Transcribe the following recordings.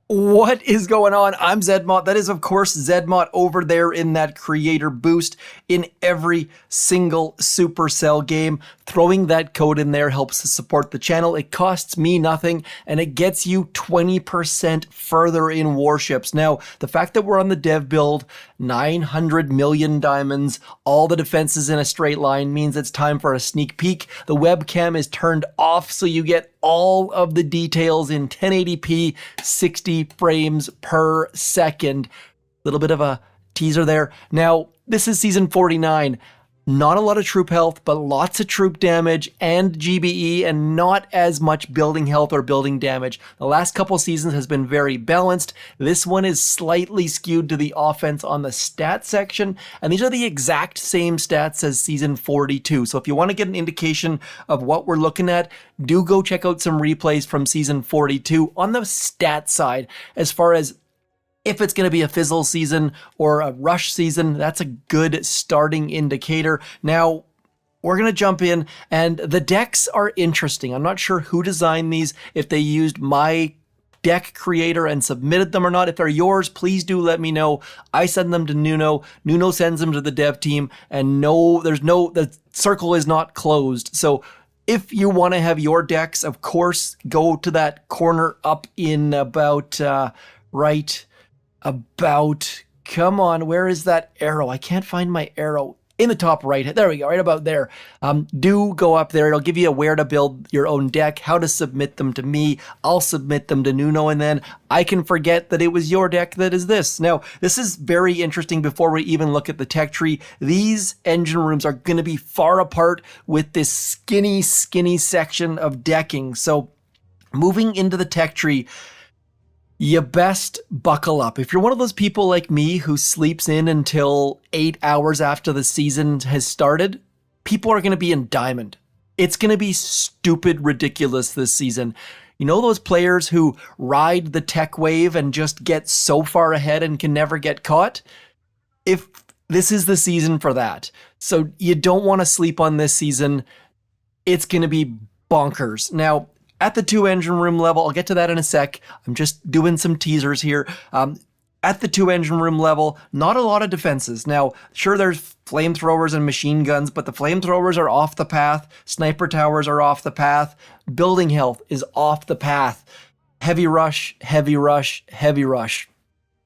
What is going on? I'm Zedmont. That is, of course, Zedmont over there in that creator boost in every single Supercell game. Throwing that code in there helps to support the channel. It costs me nothing, and it gets you 20% further in Warships. Now, the fact that we're on the dev build, 900 million diamonds, all the defenses in a straight line means it's time for a sneak peek. The webcam is turned off, so you get all of the details in 1080p, 60 frames per second. Little bit of a teaser there. Now, this is season 49. Not a lot of troop health, but lots of troop damage and GBE, and not as much building health or building damage. The last couple seasons has been very balanced. This one is slightly skewed to the offense on the stat section, and these are the exact same stats as season 42. So if you want to get an indication of what we're looking at, do go check out some replays from season 42 on the stat side. As far as if it's going to be a fizzle season or a rush season, that's a good starting indicator. Now, we're going to jump in, and the decks are interesting. I'm not sure who designed these, if they used my deck creator and submitted them or not. If they're yours, please do let me know. I send them to Nuno. Nuno sends them to the dev team, and the circle is not closed. So if you want to have your decks, of course, go to that corner up in come on, where is that arrow? I can't find my arrow. In the top right, there we go, right about there. Do go up there. It'll give you where to build your own deck, how to submit them to me. I'll submit them to Nuno, and then I can forget that it was your deck that is this. Now, this is very interesting before we even look at the tech tree. These engine rooms are going to be far apart with this skinny section of decking. So moving into the tech tree, you best buckle up. If you're one of those people like me who sleeps in until 8 hours after the season has started, people are going to be in diamond. It's going to be stupid ridiculous this season. You know those players who ride the tech wave and just get so far ahead and can never get caught? If this is the season for that. So you don't want to sleep on this season. It's going to be bonkers. Now, at the 2 engine room level, I'll get to that in a sec. I'm just doing some teasers here. At the 2 engine room level, not a lot of defenses. Now, sure, there's flamethrowers and machine guns, but the flamethrowers are off the path. Sniper towers are off the path. Building health is off the path. Heavy rush, heavy rush, heavy rush.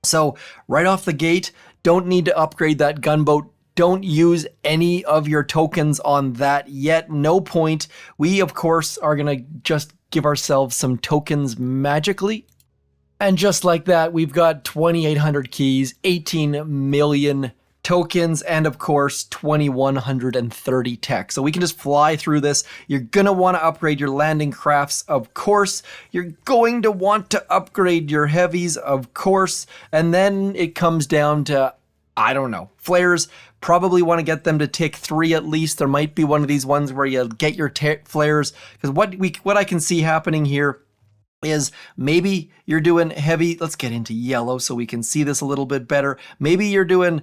So right off the gate, don't need to upgrade that gunboat. Don't use any of your tokens on that yet. No point. We, of course, are going to just give ourselves some tokens magically. And just like that, we've got 2,800 keys, 18 million tokens, and of course, 2,130 tech. So we can just fly through this. You're going to want to upgrade your landing crafts, of course. You're going to want to upgrade your heavies, of course. And then it comes down to, I don't know, flares. Probably want to get them to tick 3 at least. There might be one of these ones where you get your flares. Because what I can see happening here is maybe you're doing heavy. Let's get into yellow so we can see this a little bit better. Maybe you're doing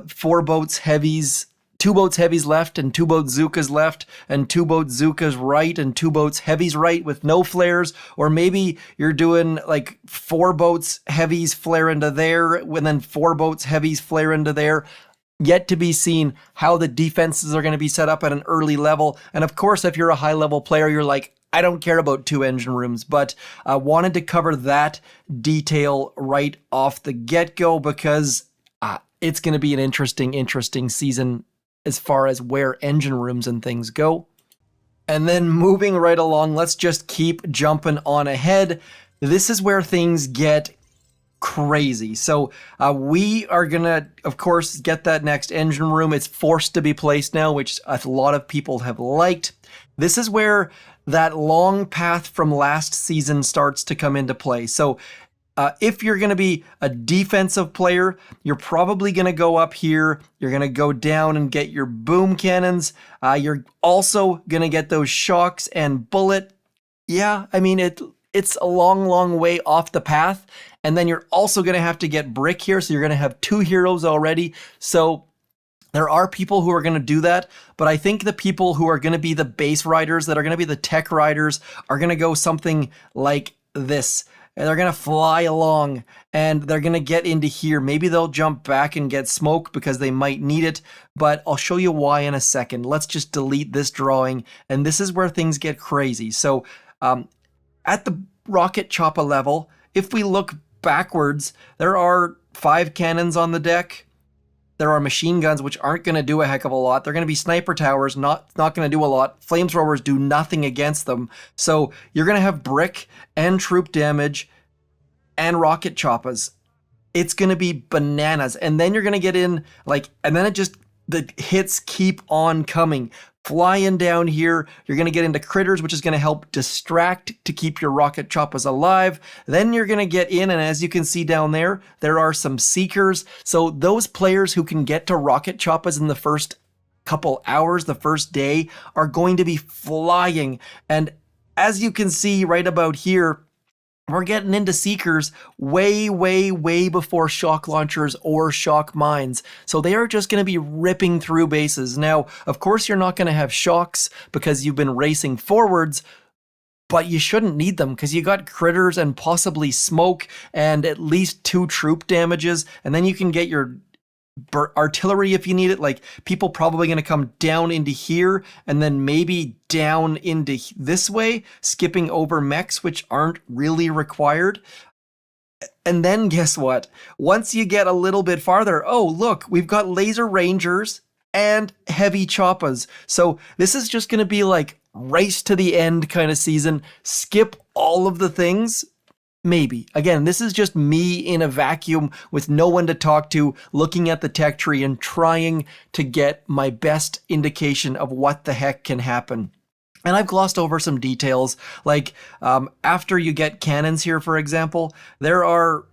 4 boats heavies, 2 boats heavies left, and 2 boats Zookas left, and 2 boats Zookas right, and 2 boats heavies right with no flares. Or maybe you're doing like 4 boats heavies flare into there, and then 4 boats heavies flare into there. Yet to be seen how the defenses are going to be set up at an early level. And of course, if you're a high level player, you're like, I don't care about 2 engine rooms, but I wanted to cover that detail right off the get-go because it's going to be an interesting season as far as where engine rooms and things go. And then moving right along, let's just keep jumping on ahead. This is where things get crazy. So we are gonna, of course, get that next engine room. It's forced to be placed now, which a lot of people have liked. This is where that long path from last season starts to come into play. So if you're going to be a defensive player, you're probably going to go up here. You're going to go down and get your boom cannons. You're also going to get those shocks and bullet. Yeah, I mean, it's a long way off the path. And then you're also going to have to get brick here. So you're going to have 2 heroes already. So there are people who are going to do that. But I think the people who are going to be the base riders, that are going to be the tech riders, are going to go something like this. and they're going to fly along and they're going to get into here. Maybe they'll jump back and get smoke because they might need it, but I'll show you why in a second. Let's just delete this drawing, and this is where things get crazy. So at the Rocket Choppa level, if we look backwards, there are 5 cannons on the deck. There are machine guns, which aren't going to do a heck of a lot. They're going to be sniper towers, not going to do a lot. Flamethrowers do nothing against them. So you're going to have brick and troop damage and rocket choppas. It's going to be bananas. And then you're going to get in, and then the hits keep on coming. Flying down here, you're going to get into critters, which is going to help distract to keep your rocket choppas alive. Then you're going to get in, and as you can see down there, there are some seekers. So those players who can get to rocket choppas in the first couple hours, the first day, are going to be flying. And as you can see right about here, we're getting into seekers way, way, way before shock launchers or shock mines. So they are just going to be ripping through bases. Now, of course, you're not going to have shocks because you've been racing forwards, but you shouldn't need them because you got critters and possibly smoke and at least 2 troop damages. And then you can get your artillery if you need it. Like, people probably going to come down into here and then maybe down into this way, skipping over mechs, which aren't really required. And then guess what? Once you get a little bit farther, oh, look, we've got laser rangers and heavy choppas. So this is just going to be like race to the end kind of season. Skip all of the things. Maybe. Again, this is just me in a vacuum with no one to talk to, looking at the tech tree and trying to get my best indication of what the heck can happen. And I've glossed over some details, like after you get cannons here, for example, there are,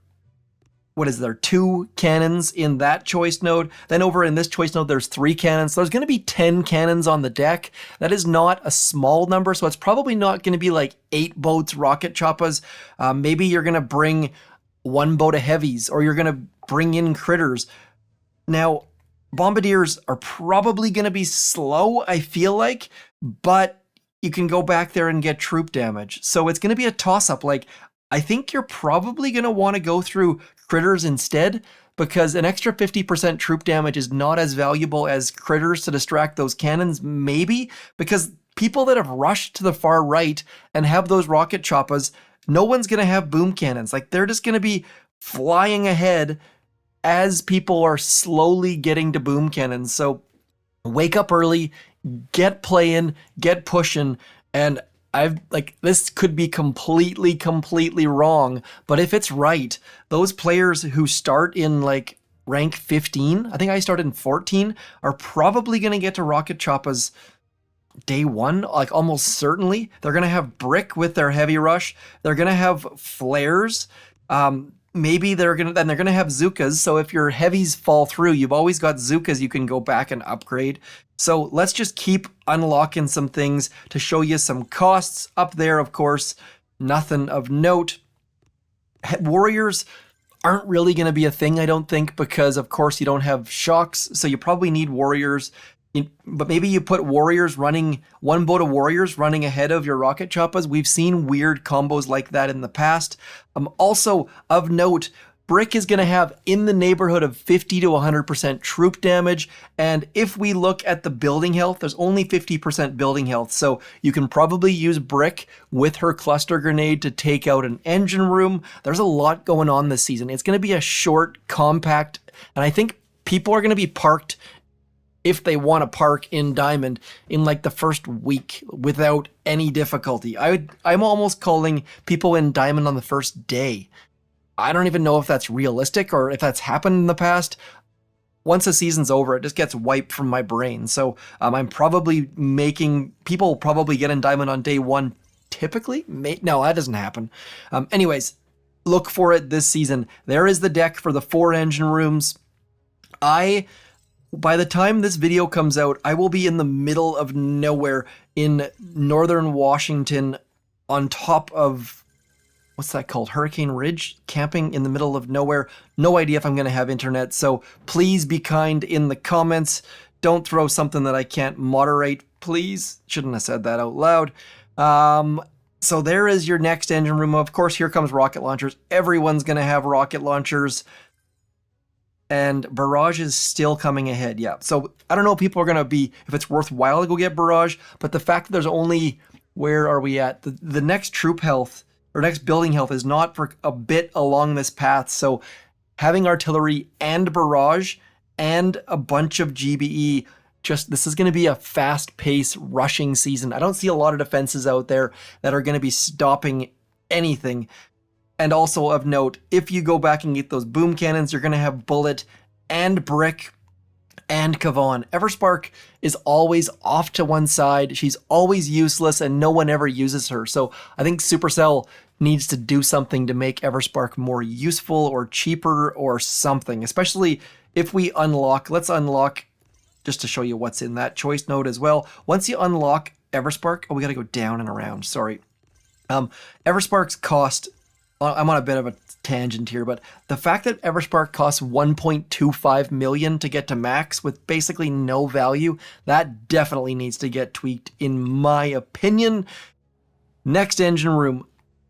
2 cannons in that choice node. Then over in this choice node, there's 3 cannons. So there's going to be 10 cannons on the deck. That is not a small number. So it's probably not going to be like 8 boats, rocket choppas. Maybe you're going to bring 1 boat of heavies, or you're going to bring in critters. Now, bombardiers are probably going to be slow, I feel like, but you can go back there and get troop damage. So it's going to be a toss-up. Like, I think you're probably going to want to go through critters instead, because an extra 50% troop damage is not as valuable as critters to distract those cannons, maybe, because people that have rushed to the far right and have those rocket choppas, no one's going to have boom cannons. Like, they're just going to be flying ahead as people are slowly getting to boom cannons. So wake up early, get playing, get pushing, and this could be completely wrong, but if it's right, those players who start in like rank 15, I think I started in 14, are probably going to get to rocket choppas day 1, like almost certainly. They're going to have brick with their heavy rush. They're going to have flares. Maybe they're going to have Zookas. So if your heavies fall through, you've always got Zookas you can go back and upgrade. So let's just keep unlocking some things to show you some costs up there. Of course, nothing of note. Warriors aren't really going to be a thing, I don't think, because of course you don't have shocks. So you probably need warriors. But maybe you put warriors running, 1 boat of warriors running ahead of your rocket choppas. We've seen weird combos like that in the past. Also of note, brick is going to have in the neighborhood of 50 to 100% troop damage. And if we look at the building health, there's only 50% building health. So you can probably use brick with her cluster grenade to take out an engine room. There's a lot going on this season. It's going to be a short, compact, and I think people are going to be parked, if they want to park in Diamond, in like the first week without any difficulty. I'm almost calling people in Diamond on the first day. I don't even know if that's realistic or if that's happened in the past. Once the season's over, it just gets wiped from my brain. So I'm probably making people probably get in Diamond on day 1 typically. No, that doesn't happen. Anyways, look for it this season. There is the deck for the 4 engine rooms. By the time this video comes out, I will be in the middle of nowhere in northern Washington on top of, what's that called? Hurricane Ridge? Camping in the middle of nowhere. No idea if I'm going to have internet, so please be kind in the comments. Don't throw something that I can't moderate, please. Shouldn't have said that out loud. So there is your next engine room. Of course, here comes rocket launchers. Everyone's going to have rocket launchers. And barrage is still coming ahead. Yeah. So I don't know if people are going to be, if it's worthwhile to go get barrage, but the fact that there's only, where are we at? The next troop health or next building health is not for a bit along this path. So having artillery and barrage and a bunch of GBE, just this is going to be a fast-paced rushing season. I don't see a lot of defenses out there that are going to be stopping anything. And also of note, if you go back and get those boom cannons, you're going to have bullet and brick and Kavan. Everspark is always off to one side. She's always useless and no one ever uses her. So I think Supercell needs to do something to make Everspark more useful or cheaper or something, especially if we unlock, let's unlock, just to show you what's in that choice node as well. Once you unlock Everspark, oh, we got to go down and around, sorry. Everspark's cost, I'm on a bit of a tangent here, but the fact that Everspark costs 1.25 million to get to max with basically no value, that definitely needs to get tweaked in my opinion. Next engine room.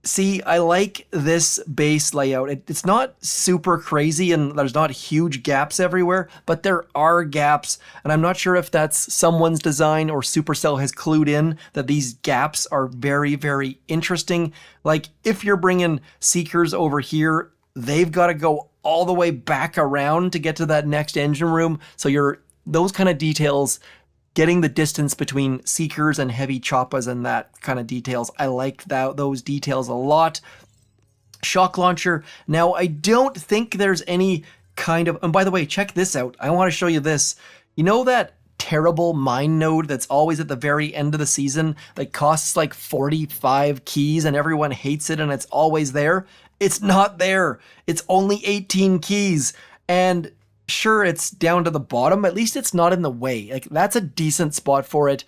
See, I like this base layout. It's not super crazy and there's not huge gaps everywhere, but there are gaps. And I'm not sure if that's someone's design or Supercell has clued in that these gaps are very, very interesting. Like if you're bringing Seekers over here, they've got to go all the way back around to get to that next engine room. So those kind of details, getting the distance between Seekers and heavy Choppas and that kind of details. I like those details a lot. Shock launcher. Now, I don't think there's any kind of... And by the way, check this out. I want to show you this. You know that terrible mine node that's always at the very end of the season that costs like 45 keys and everyone hates it and it's always there? It's not there. It's only 18 keys. And... sure, it's down to the bottom. At least it's not in the way. Like that's a decent spot for it.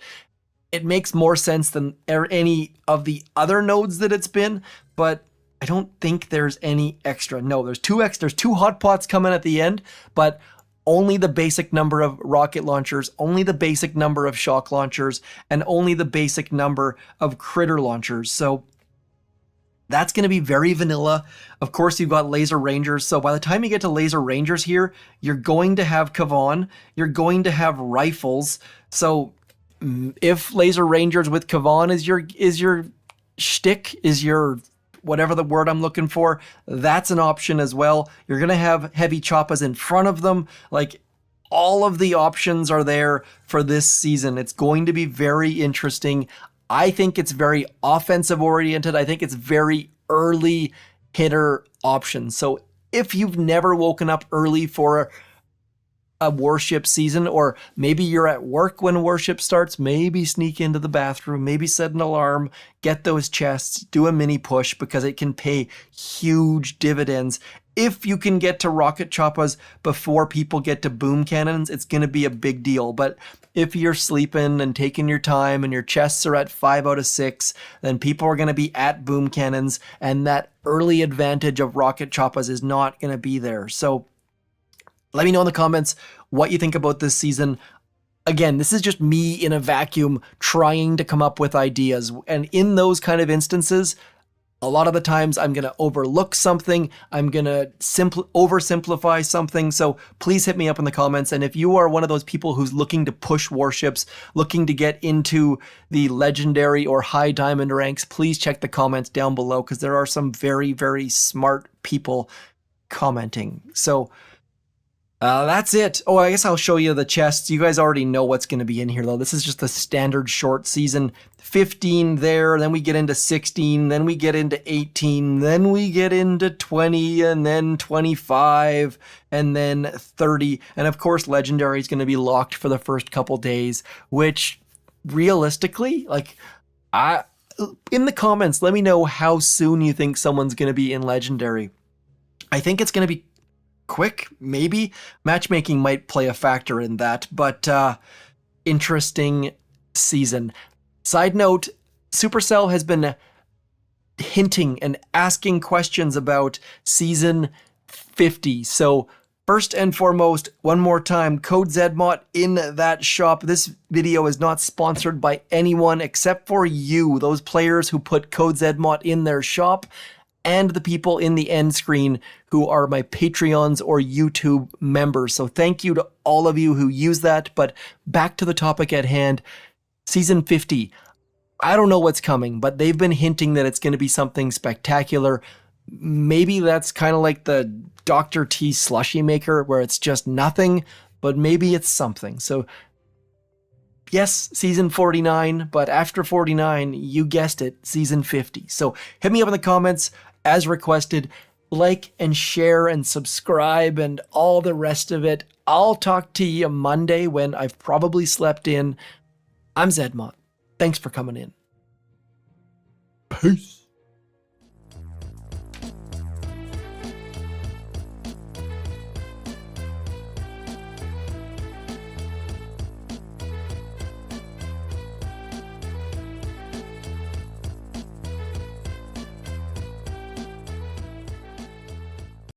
It makes more sense than any of the other nodes that it's been, but I don't think there's any extra. No, there's two hot pots coming at the end, but only the basic number of rocket launchers, only the basic number of shock launchers, and only the basic number of critter launchers. So that's going to be very vanilla. Of course, you've got Laser Rangers. So by the time you get to Laser Rangers here, you're going to have Kavan. You're going to have rifles. So if Laser Rangers with Kavan is your shtick, is your whatever the word I'm looking for, that's an option as well. You're going to have heavy Choppas in front of them. Like all of the options are there for this season. It's going to be very interesting. I think it's very offensive oriented. I think it's very early hitter options. So if you've never woken up early for a warship season, or maybe you're at work when warship starts, maybe sneak into the bathroom, maybe set an alarm, get those chests, do a mini push because it can pay huge dividends. If you can get to rocket choppas before people get to boom cannons, it's going to be a big deal. But if you're sleeping and taking your time and your chests are at 5 out of 6, then people are going to be at boom cannons, and that early advantage of rocket choppas is not going to be there. So let me know in the comments what you think about this season. Again, this is just me in a vacuum trying to come up with ideas. And in those kind of instances, a lot of the times I'm going to overlook something. I'm going to oversimplify something. So please hit me up in the comments. And if you are one of those people who's looking to push warships, looking to get into the legendary or high diamond ranks, please check the comments down below because there are some very, very smart people commenting. So that's it. Oh, I guess I'll show you the chests. You guys already know what's going to be in here, though. This is just the standard short season. 15 there, then we get into 16, then we get into 18, then we get into 20, and then 25, and then 30. And of course, Legendary is going to be locked for the first couple days, which realistically, like, in the comments, let me know how soon you think someone's going to be in Legendary. I think it's going to be quick, maybe. Matchmaking might play a factor in that, but interesting season. Side note, Supercell has been hinting and asking questions about season 50. So First and foremost, one more time, code ZMOT in that shop. This video is not sponsored by anyone except for you, those players who put code ZMOT in their shop, and the people in the end screen who are my Patreons or YouTube members. So thank you to all of you who use that. But back to the topic at hand, Season 50. I don't know what's coming, but they've been hinting that it's going to be something spectacular. Maybe that's kind of like the Dr. T slushy maker where it's just nothing, but maybe it's something. So yes, season 49, but after 49, you guessed it, season 50. So hit me up in the comments as requested. Like and share and subscribe and all the rest of it. I'll talk to you Monday when I've probably slept in. I'm ZMOT. Thanks for coming in. Peace.